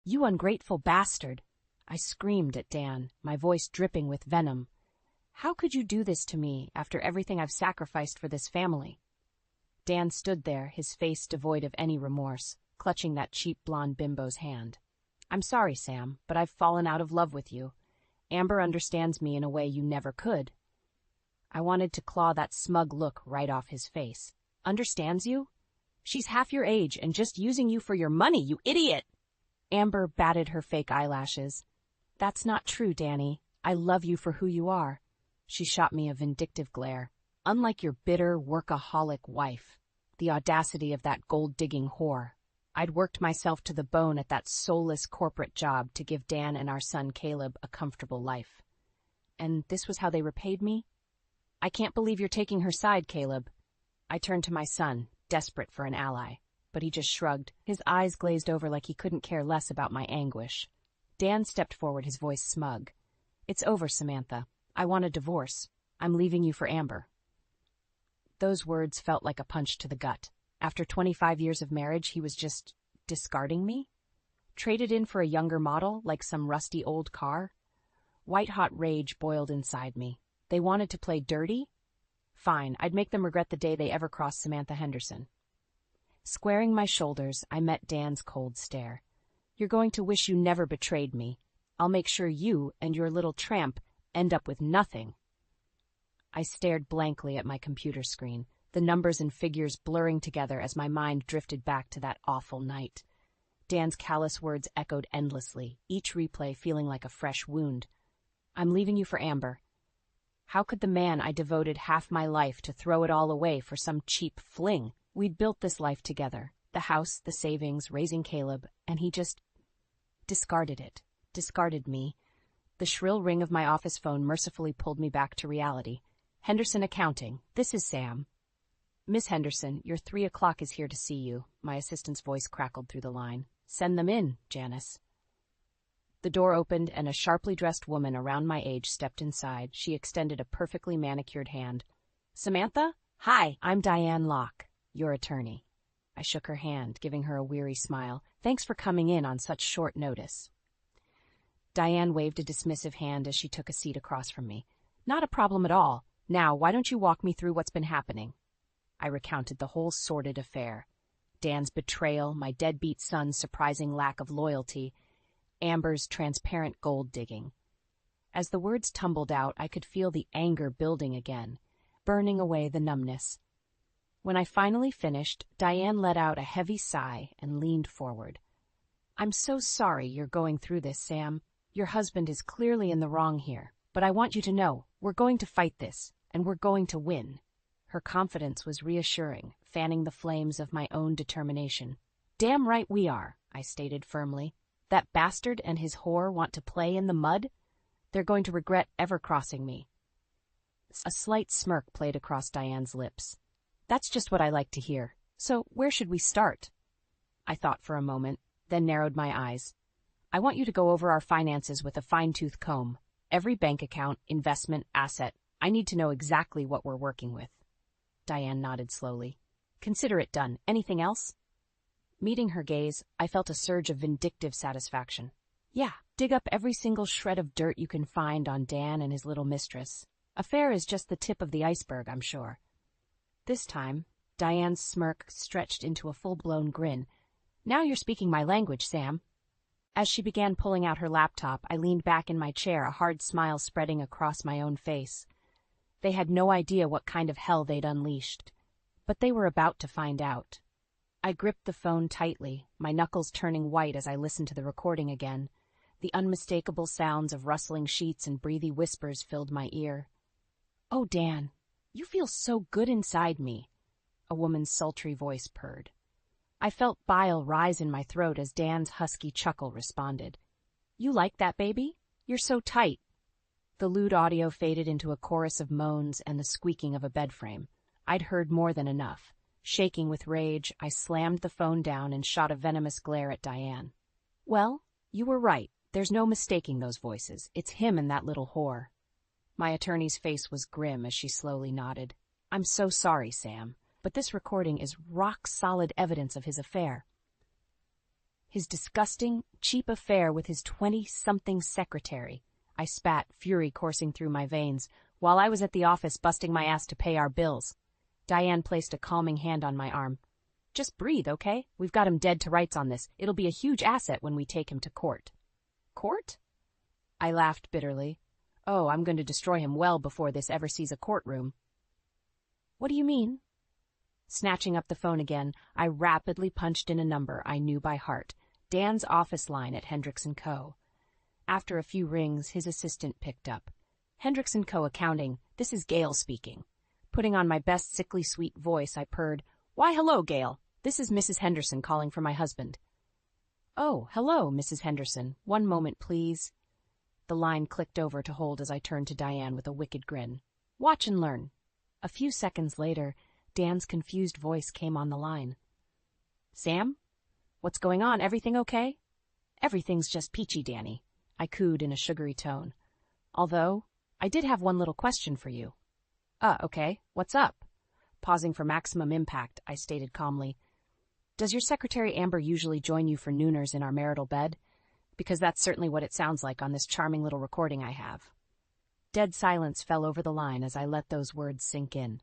"You ungrateful bastard!" I screamed at Dan, my voice dripping with venom. "How could you do this to me after everything I've sacrificed for this family?" Dan stood there, his face devoid of any remorse, clutching that cheap blonde bimbo's hand. "I'm sorry, Sam, but I've fallen out of love with you. Amber understands me in a way you never could." I wanted to claw that smug look right off his face. "Understands you? She's half your age and just using you for your money, you idiot!" Amber batted her fake eyelashes. "That's not true, Danny. I love you for who you are." She shot me a vindictive glare. "Unlike your bitter, workaholic wife." The audacity of that gold-digging whore. I'd worked myself to the bone at that soulless corporate job to give Dan and our son Caleb a comfortable life. And this was how they repaid me? "I can't believe you're taking her side, Caleb." I turned to my son, desperate for an ally, but he just shrugged, his eyes glazed over like he couldn't care less about my anguish. Dan stepped forward, his voice smug. "It's over, Samantha. I want a divorce. I'm leaving you for Amber." Those words felt like a punch to the gut. After 25 years of marriage, he was just discarding me? Traded in for a younger model, like some rusty old car? White-hot rage boiled inside me. They wanted to play dirty? Fine, I'd make them regret the day they ever crossed Samantha Henderson. Squaring my shoulders, I met Dan's cold stare. "You're going to wish you never betrayed me. I'll make sure you and your little tramp end up with nothing." I stared blankly at my computer screen, the numbers and figures blurring together as my mind drifted back to that awful night. Dan's callous words echoed endlessly, each replay feeling like a fresh wound. "I'm leaving you for Amber." How could the man I devoted half my life to throw it all away for some cheap fling? We'd built this life together, the house, the savings, raising Caleb, and he just discarded it, discarded me. The shrill ring of my office phone mercifully pulled me back to reality. "Henderson Accounting, this is Sam." "Miss Henderson, your 3 o'clock is here to see you," my assistant's voice crackled through the line. "Send them in, Janice." The door opened and a sharply dressed woman around my age stepped inside. She extended a perfectly manicured hand. "Samantha? Hi, I'm Diane Locke, your attorney." I shook her hand, giving her a weary smile. "Thanks for coming in on such short notice." Diane waved a dismissive hand as she took a seat across from me. "Not a problem at all. Now, why don't you walk me through what's been happening?" I recounted the whole sordid affair. Dan's betrayal, my deadbeat son's surprising lack of loyalty, Amber's transparent gold digging. As the words tumbled out, I could feel the anger building again, burning away the numbness. When I finally finished, Diane let out a heavy sigh and leaned forward. "I'm so sorry you're going through this, Sam. Your husband is clearly in the wrong here, but I want you to know, we're going to fight this, and we're going to win." Her confidence was reassuring, fanning the flames of my own determination. "Damn right we are," I stated firmly. "That bastard and his whore want to play in the mud? They're going to regret ever crossing me." A slight smirk played across Diane's lips. "That's just what I like to hear. So where should we start?" I thought for a moment, then narrowed my eyes. "I want you to go over our finances with a fine-tooth comb. Every bank account, investment, asset. I need to know exactly what we're working with." Diane nodded slowly. "Consider it done. Anything else?" Meeting her gaze, I felt a surge of vindictive satisfaction. "Yeah, dig up every single shred of dirt you can find on Dan and his little mistress. Affair is just the tip of the iceberg, I'm sure." This time, Diane's smirk stretched into a full-blown grin. "Now you're speaking my language, Sam." As she began pulling out her laptop, I leaned back in my chair, a hard smile spreading across my own face. They had no idea what kind of hell they'd unleashed, but they were about to find out. I gripped the phone tightly, my knuckles turning white as I listened to the recording again. The unmistakable sounds of rustling sheets and breathy whispers filled my ear. "Oh, Dan, you feel so good inside me," a woman's sultry voice purred. I felt bile rise in my throat as Dan's husky chuckle responded. "You like that, baby? You're so tight." The lewd audio faded into a chorus of moans and the squeaking of a bed frame. I'd heard more than enough. Shaking with rage, I slammed the phone down and shot a venomous glare at Diane. "Well, you were right. There's no mistaking those voices. It's him and that little whore." My attorney's face was grim as she slowly nodded. "I'm so sorry, Sam, but this recording is rock-solid evidence of his affair." His disgusting, cheap affair with his 20-something secretary. I spat, fury coursing through my veins, while I was at the office busting my ass to pay our bills. Diane placed a calming hand on my arm. Just breathe, okay? We've got him dead to rights on this. It'll be a huge asset when we take him to court. Court? I laughed bitterly. Oh, I'm going to destroy him well before this ever sees a courtroom. What do you mean? Snatching up the phone again, I rapidly punched in a number I knew by heart, Dan's office line at Hendricks & Co. After a few rings, his assistant picked up. Hendricks & Co. Accounting, this is Gail speaking. Putting on my best sickly sweet voice, I purred, Why, hello, Gail. This is Mrs. Henderson calling for my husband. Oh, hello, Mrs. Henderson. One moment, please. The line clicked over to hold as I turned to Diane with a wicked grin. Watch and learn. A few seconds later, Dan's confused voice came on the line. Sam? What's going on? Everything okay? Everything's just peachy, Danny, I cooed in a sugary tone. Although, I did have one little question for you. Okay. What's up? Pausing for maximum impact, I stated calmly. Does your secretary Amber usually join you for nooners in our marital bed? Because that's certainly what it sounds like on this charming little recording I have. Dead silence fell over the line as I let those words sink in.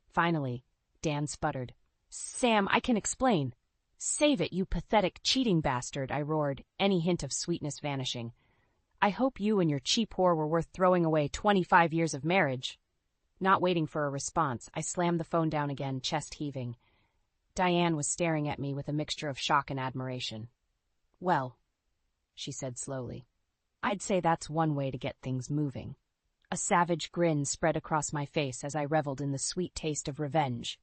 Finally, Dan sputtered. Sam, I can explain. Save it, you pathetic cheating bastard, I roared, any hint of sweetness vanishing. I hope you and your cheap whore were worth throwing away 25 years of marriage. Not waiting for a response, I slammed the phone down again, chest heaving. Diane was staring at me with a mixture of shock and admiration. Well, she said slowly, I'd say that's one way to get things moving. A savage grin spread across my face as I reveled in the sweet taste of revenge.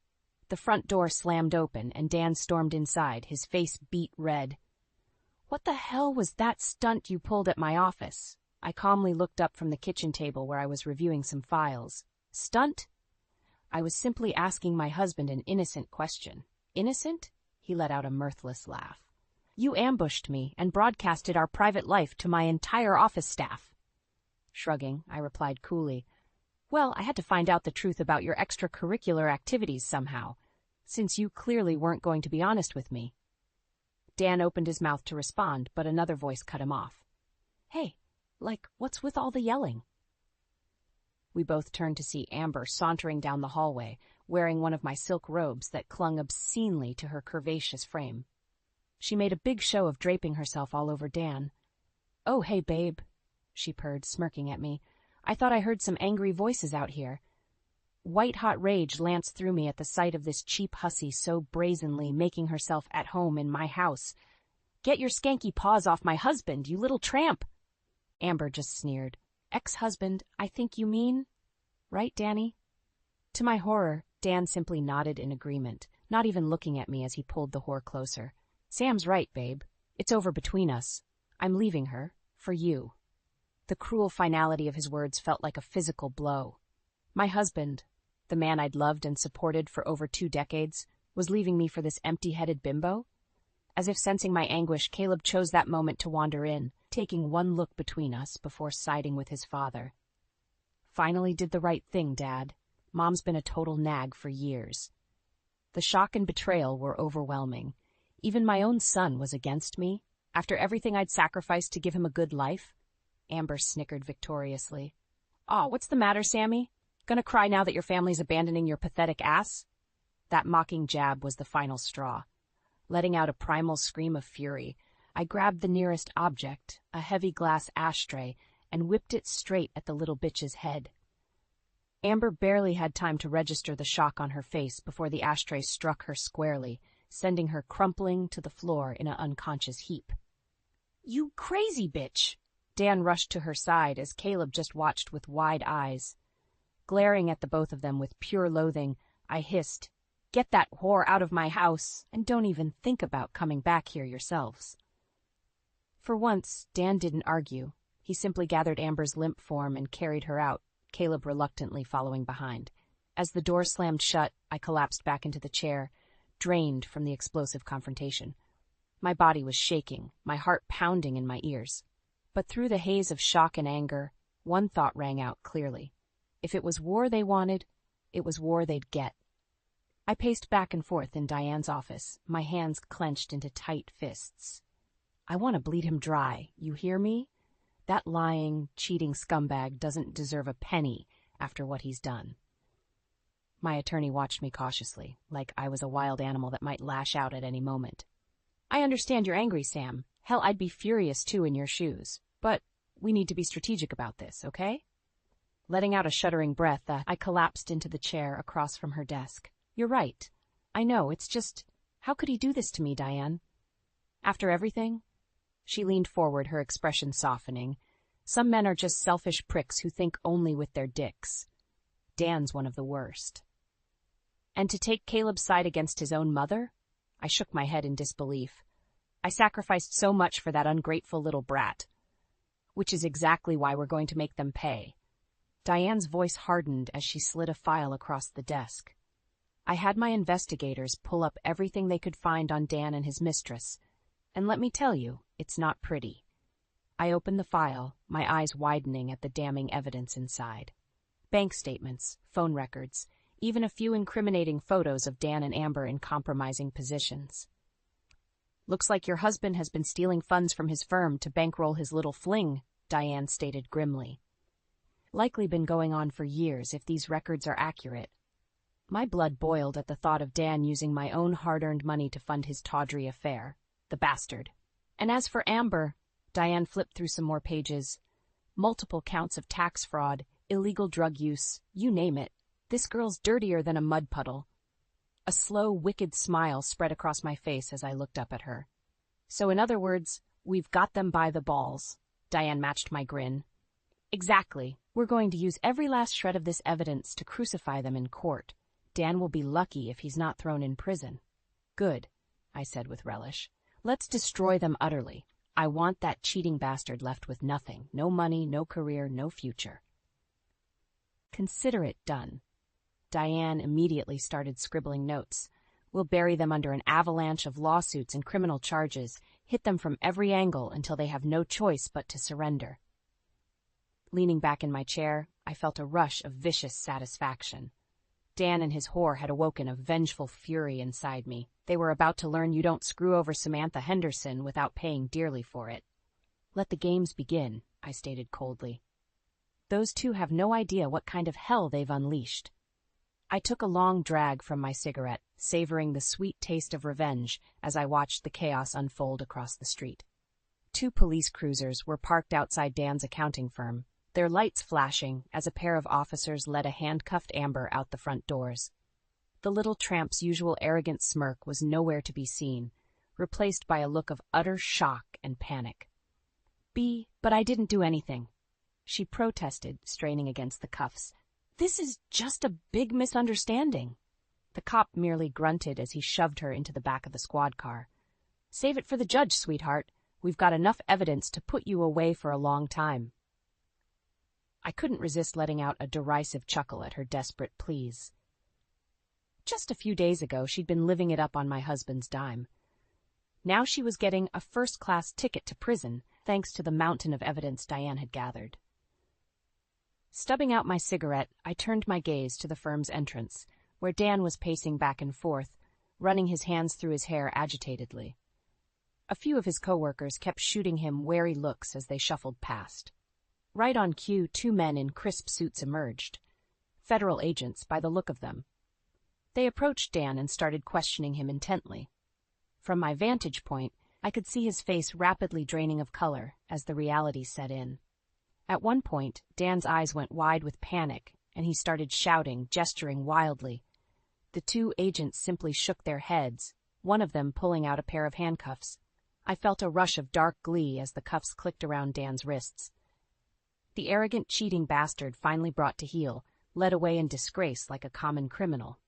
The front door slammed open, and Dan stormed inside, his face beet red. What the hell was that stunt you pulled at my office? I calmly looked up from the kitchen table where I was reviewing some files. Stunt? I was simply asking my husband an innocent question. Innocent? He let out a mirthless laugh. You ambushed me and broadcasted our private life to my entire office staff. Shrugging, I replied coolly, Well, I had to find out the truth about your extracurricular activities somehow, since you clearly weren't going to be honest with me. Dan opened his mouth to respond, but another voice cut him off. Hey, what's with all the yelling? We both turned to see Amber sauntering down the hallway, wearing one of my silk robes that clung obscenely to her curvaceous frame. She made a big show of draping herself all over Dan. Oh, hey, babe, she purred, smirking at me. I thought I heard some angry voices out here. White-hot rage lanced through me at the sight of this cheap hussy so brazenly making herself at home in my house. Get your skanky paws off my husband, you little tramp! Amber just sneered. Ex-husband, I think you mean? Right, Danny? To my horror, Dan simply nodded in agreement, not even looking at me as he pulled the whore closer. Sam's right, babe. It's over between us. I'm leaving her. For you. The cruel finality of his words felt like a physical blow. My husband, the man I'd loved and supported for over 2 decades, was leaving me for this empty-headed bimbo? As if sensing my anguish, Caleb chose that moment to wander in, taking one look between us before siding with his father. Finally did the right thing, Dad. Mom's been a total nag for years. The shock and betrayal were overwhelming. Even my own son was against me. After everything I'd sacrificed to give him a good life? Amber snickered victoriously. Aw, what's the matter, Sammy? Gonna cry now that your family's abandoning your pathetic ass? That mocking jab was the final straw. Letting out a primal scream of fury, I grabbed the nearest object, a heavy glass ashtray, and whipped it straight at the little bitch's head. Amber barely had time to register the shock on her face before the ashtray struck her squarely, sending her crumpling to the floor in an unconscious heap. You crazy bitch! Dan rushed to her side as Caleb just watched with wide eyes. Glaring at the both of them with pure loathing, I hissed, Get that whore out of my house, and don't even think about coming back here yourselves. For once, Dan didn't argue. He simply gathered Amber's limp form and carried her out, Caleb reluctantly following behind. As the door slammed shut, I collapsed back into the chair, drained from the explosive confrontation. My body was shaking, my heart pounding in my ears. But through the haze of shock and anger, one thought rang out clearly. If it was war they wanted, it was war they'd get. I paced back and forth in Diane's office, my hands clenched into tight fists. I want to bleed him dry, you hear me? That lying, cheating scumbag doesn't deserve a penny after what he's done. My attorney watched me cautiously, like I was a wild animal that might lash out at any moment. I understand you're angry, Sam. Hell, I'd be furious too in your shoes. But we need to be strategic about this, okay? Letting out a shuddering breath, I collapsed into the chair across from her desk. You're right. I know, it's just, how could he do this to me, Diane? After everything? She leaned forward, her expression softening. Some men are just selfish pricks who think only with their dicks. Dan's one of the worst. And to take Caleb's side against his own mother? I shook my head in disbelief. I sacrificed so much for that ungrateful little brat. Which is exactly why we're going to make them pay. Diane's voice hardened as she slid a file across the desk. I had my investigators pull up everything they could find on Dan and his mistress, and let me tell you, it's not pretty. I opened the file, my eyes widening at the damning evidence inside. Bank statements, phone records, even a few incriminating photos of Dan and Amber in compromising positions. Looks like your husband has been stealing funds from his firm to bankroll his little fling, Diane stated grimly. Likely been going on for years if these records are accurate. My blood boiled at the thought of Dan using my own hard-earned money to fund his tawdry affair. The bastard. And as for Amber, Diane flipped through some more pages. Multiple counts of tax fraud, illegal drug use, you name it. This girl's dirtier than a mud puddle. A slow, wicked smile spread across my face as I looked up at her. So in other words, we've got them by the balls. Diane matched my grin. Exactly. We're going to use every last shred of this evidence to crucify them in court. Dan will be lucky if he's not thrown in prison. Good, I said with relish. Let's destroy them utterly. I want that cheating bastard left with nothing. No money, no career, no future. Consider it done. Diane immediately started scribbling notes. We'll bury them under an avalanche of lawsuits and criminal charges, hit them from every angle until they have no choice but to surrender. Leaning back in my chair, I felt a rush of vicious satisfaction. Dan and his whore had awoken a vengeful fury inside me. They were about to learn you don't screw over Samantha Henderson without paying dearly for it. Let the games begin, I stated coldly. Those two have no idea what kind of hell they've unleashed. I took a long drag from my cigarette, savoring the sweet taste of revenge as I watched the chaos unfold across the street. 2 police cruisers were parked outside Dan's accounting firm, their lights flashing as a pair of officers led a handcuffed Amber out the front doors. The little tramp's usual arrogant smirk was nowhere to be seen, replaced by a look of utter shock and panic. But I didn't do anything. She protested, straining against the cuffs. This is just a big misunderstanding. The cop merely grunted as he shoved her into the back of the squad car. Save it for the judge, sweetheart. We've got enough evidence to put you away for a long time. I couldn't resist letting out a derisive chuckle at her desperate pleas. Just a few days ago, she'd been living it up on my husband's dime. Now she was getting a first-class ticket to prison, thanks to the mountain of evidence Diane had gathered. Stubbing out my cigarette, I turned my gaze to the firm's entrance, where Dan was pacing back and forth, running his hands through his hair agitatedly. A few of his coworkers kept shooting him wary looks as they shuffled past. Right on cue, 2 men in crisp suits emerged. Federal agents, by the look of them. They approached Dan and started questioning him intently. From my vantage point, I could see his face rapidly draining of color as the reality set in. At one point, Dan's eyes went wide with panic, and he started shouting, gesturing wildly. The 2 agents simply shook their heads, one of them pulling out a pair of handcuffs. I felt a rush of dark glee as the cuffs clicked around Dan's wrists. The arrogant, cheating bastard, finally brought to heel, led away in disgrace like a common criminal.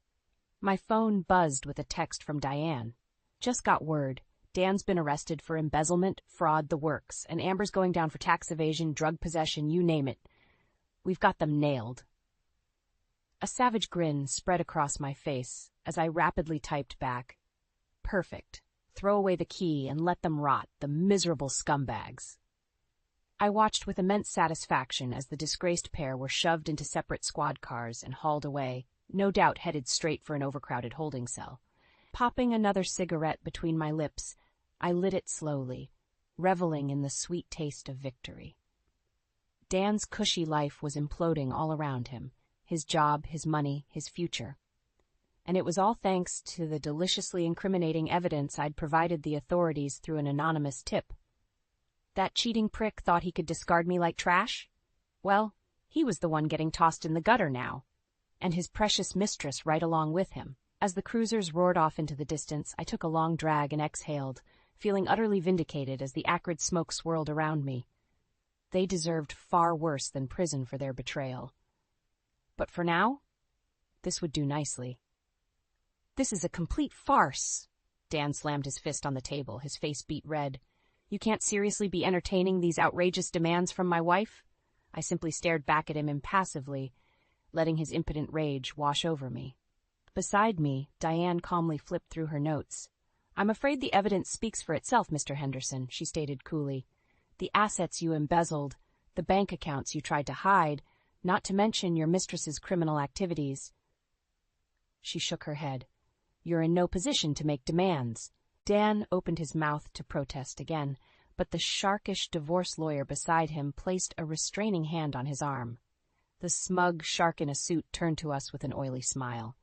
My phone buzzed with a text from Diane. Just got word. Dan's been arrested for embezzlement, fraud, the works, and Amber's going down for tax evasion, drug possession, you name it. We've got them nailed. A savage grin spread across my face as I rapidly typed back. Perfect. Throw away the key and let them rot, the miserable scumbags. I watched with immense satisfaction as the disgraced pair were shoved into separate squad cars and hauled away, no doubt headed straight for an overcrowded holding cell. Popping another cigarette between my lips, I lit it slowly, reveling in the sweet taste of victory. Dan's cushy life was imploding all around him, his job, his money, his future. And it was all thanks to the deliciously incriminating evidence I'd provided the authorities through an anonymous tip. That cheating prick thought he could discard me like trash? Well, he was the one getting tossed in the gutter now, and his precious mistress right along with him. As the cruisers roared off into the distance, I took a long drag and exhaled, feeling utterly vindicated as the acrid smoke swirled around me. They deserved far worse than prison for their betrayal. But for now, this would do nicely. This is a complete farce. Dan slammed his fist on the table, his face beet red. You can't seriously be entertaining these outrageous demands from my wife? I simply stared back at him impassively, letting his impotent rage wash over me. Beside me, Diane calmly flipped through her notes. I'm afraid the evidence speaks for itself, Mr. Henderson, she stated coolly. The assets you embezzled, the bank accounts you tried to hide, not to mention your mistress's criminal activities. She shook her head. You're in no position to make demands. Dan opened his mouth to protest again, but the sharkish divorce lawyer beside him placed a restraining hand on his arm. The smug shark in a suit turned to us with an oily smile.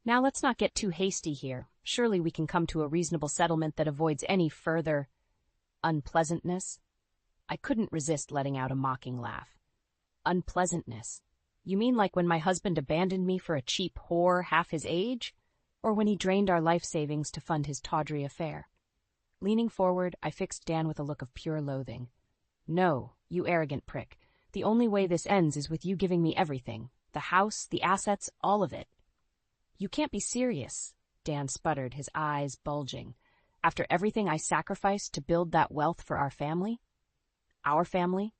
Now let's not get too hasty here. Surely we can come to a reasonable settlement that avoids any further unpleasantness. I couldn't resist letting out a mocking laugh. Unpleasantness? You mean like when my husband abandoned me for a cheap whore half his age? Or when he drained our life savings to fund his tawdry affair? Leaning forward, I fixed Dan with a look of pure loathing. No, you arrogant prick. The only way this ends is with you giving me everything. The house, the assets, all of it. You can't be serious, Dan sputtered, his eyes bulging. After everything I sacrificed to build that wealth for our family? Our family?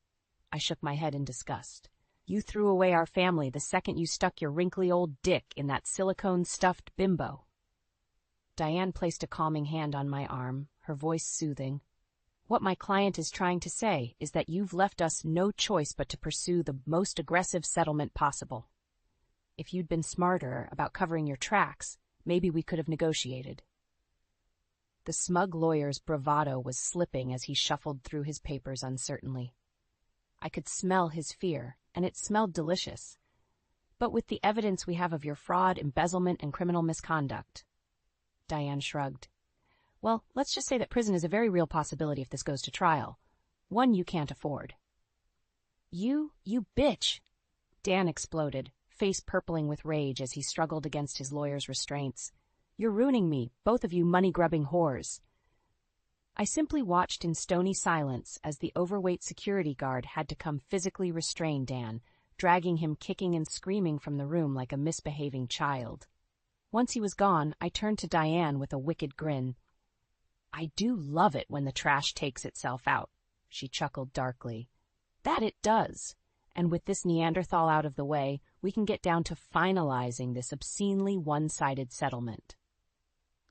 I shook my head in disgust. You threw away our family the second you stuck your wrinkly old dick in that silicone-stuffed bimbo. Diane placed a calming hand on my arm, her voice soothing. What my client is trying to say is that you've left us no choice but to pursue the most aggressive settlement possible. If you'd been smarter about covering your tracks, maybe we could have negotiated. The smug lawyer's bravado was slipping as he shuffled through his papers uncertainly. I could smell his fear, and it smelled delicious. But with the evidence we have of your fraud, embezzlement, and criminal misconduct. Diane shrugged. Well, let's just say that prison is a very real possibility if this goes to trial. One you can't afford. You bitch! Dan exploded, face purpling with rage as he struggled against his lawyer's restraints. You're ruining me, both of you money-grubbing whores. I simply watched in stony silence as the overweight security guard had to come physically restrain Dan, dragging him kicking and screaming from the room like a misbehaving child. Once he was gone, I turned to Diane with a wicked grin. I do love it when the trash takes itself out, she chuckled darkly. That it does. And with this Neanderthal out of the way, we can get down to finalizing this obscenely one-sided settlement.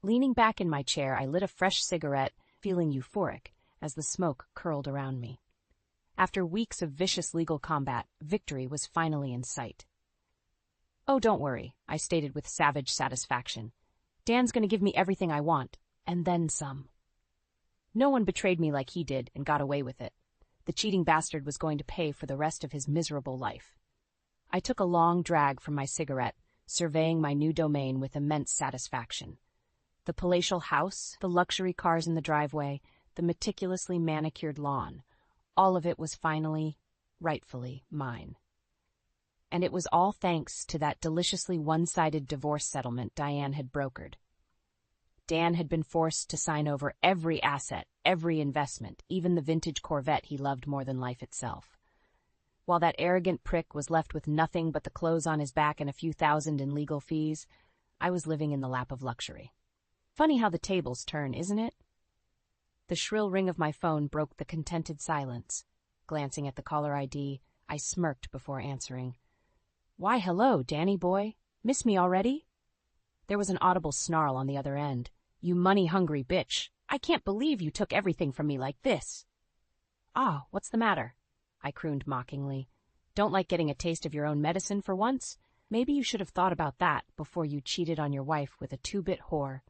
Leaning back in my chair, I lit a fresh cigarette, feeling euphoric as the smoke curled around me. After weeks of vicious legal combat, victory was finally in sight. Oh, don't worry, I stated with savage satisfaction. Dan's going to give me everything I want, and then some. No one betrayed me like he did and got away with it. The cheating bastard was going to pay for the rest of his miserable life. I took a long drag from my cigarette, surveying my new domain with immense satisfaction. The palatial house, the luxury cars in the driveway, the meticulously manicured lawn, all of it was finally, rightfully, mine. And it was all thanks to that deliciously one-sided divorce settlement Diane had brokered. Dan had been forced to sign over every asset, every investment, even the vintage Corvette he loved more than life itself. While that arrogant prick was left with nothing but the clothes on his back and a few thousand in legal fees, I was living in the lap of luxury. Funny how the tables turn, isn't it? The shrill ring of my phone broke the contented silence. Glancing at the caller ID, I smirked before answering. Why, hello, Danny boy. Miss me already? There was an audible snarl on the other end. You money-hungry bitch. I can't believe you took everything from me like this. Ah, what's the matter? I crooned mockingly. Don't like getting a taste of your own medicine for once? Maybe you should have thought about that before you cheated on your wife with a two-bit whore.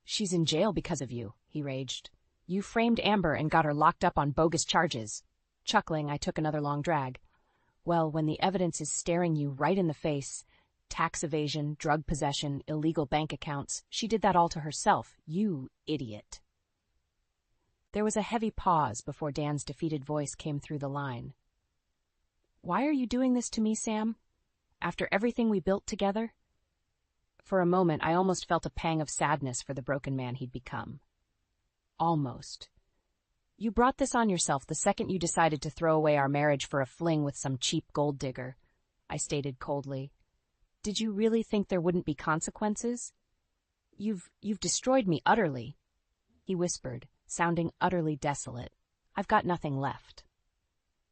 She's in jail because of you, he raged. You framed Amber and got her locked up on bogus charges. Chuckling, I took another long drag. Well, when the evidence is staring you right in the face, tax evasion, drug possession, illegal bank accounts, she did that all to herself, you idiot. There was a heavy pause before Dan's defeated voice came through the line. Why are you doing this to me, Sam? After everything we built together? For a moment, I almost felt a pang of sadness for the broken man he'd become. Almost. You brought this on yourself the second you decided to throw away our marriage for a fling with some cheap gold digger, I stated coldly. Did you really think there wouldn't be consequences? You've destroyed me utterly, he whispered, sounding utterly desolate. I've got nothing left.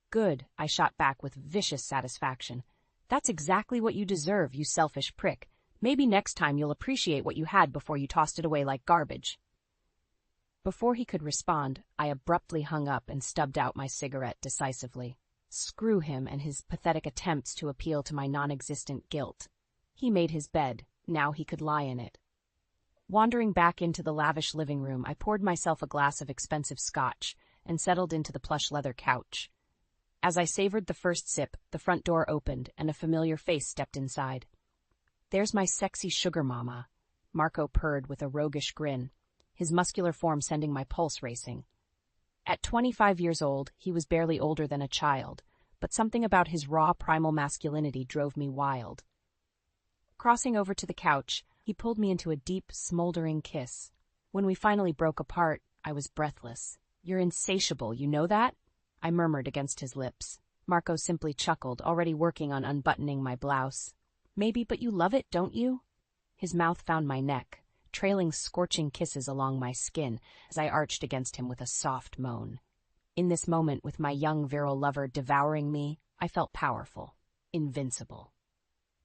Good, I shot back with vicious satisfaction. That's exactly what you deserve, you selfish prick. Maybe next time you'll appreciate what you had before you tossed it away like garbage. Before he could respond, I abruptly hung up and stubbed out my cigarette decisively. Screw him and his pathetic attempts to appeal to my non-existent guilt. He made his bed, now he could lie in it. Wandering back into the lavish living room, I poured myself a glass of expensive scotch and settled into the plush leather couch. As I savored the first sip, the front door opened and a familiar face stepped inside. There's my sexy sugar mama, Marco purred with a roguish grin, his muscular form sending my pulse racing. At 25 years old, he was barely older than a child, but something about his raw primal masculinity drove me wild. Crossing over to the couch, he pulled me into a deep, smoldering kiss. When we finally broke apart, I was breathless. You're insatiable, you know that? I murmured against his lips. Marco simply chuckled, already working on unbuttoning my blouse. Maybe, but you love it, don't you? His mouth found my neck, trailing scorching kisses along my skin as I arched against him with a soft moan. In this moment, with my young virile lover devouring me, I felt powerful, invincible.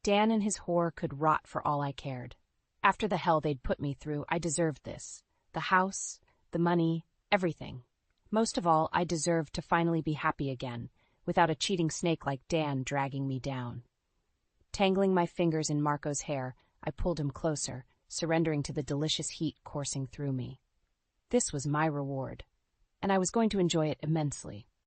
Dan and his whore could rot for all I cared. After the hell they'd put me through, I deserved this. The house, the money, everything. Most of all, I deserved to finally be happy again, without a cheating snake like Dan dragging me down. Tangling my fingers in Marco's hair, I pulled him closer, surrendering to the delicious heat coursing through me. This was my reward, and I was going to enjoy it immensely.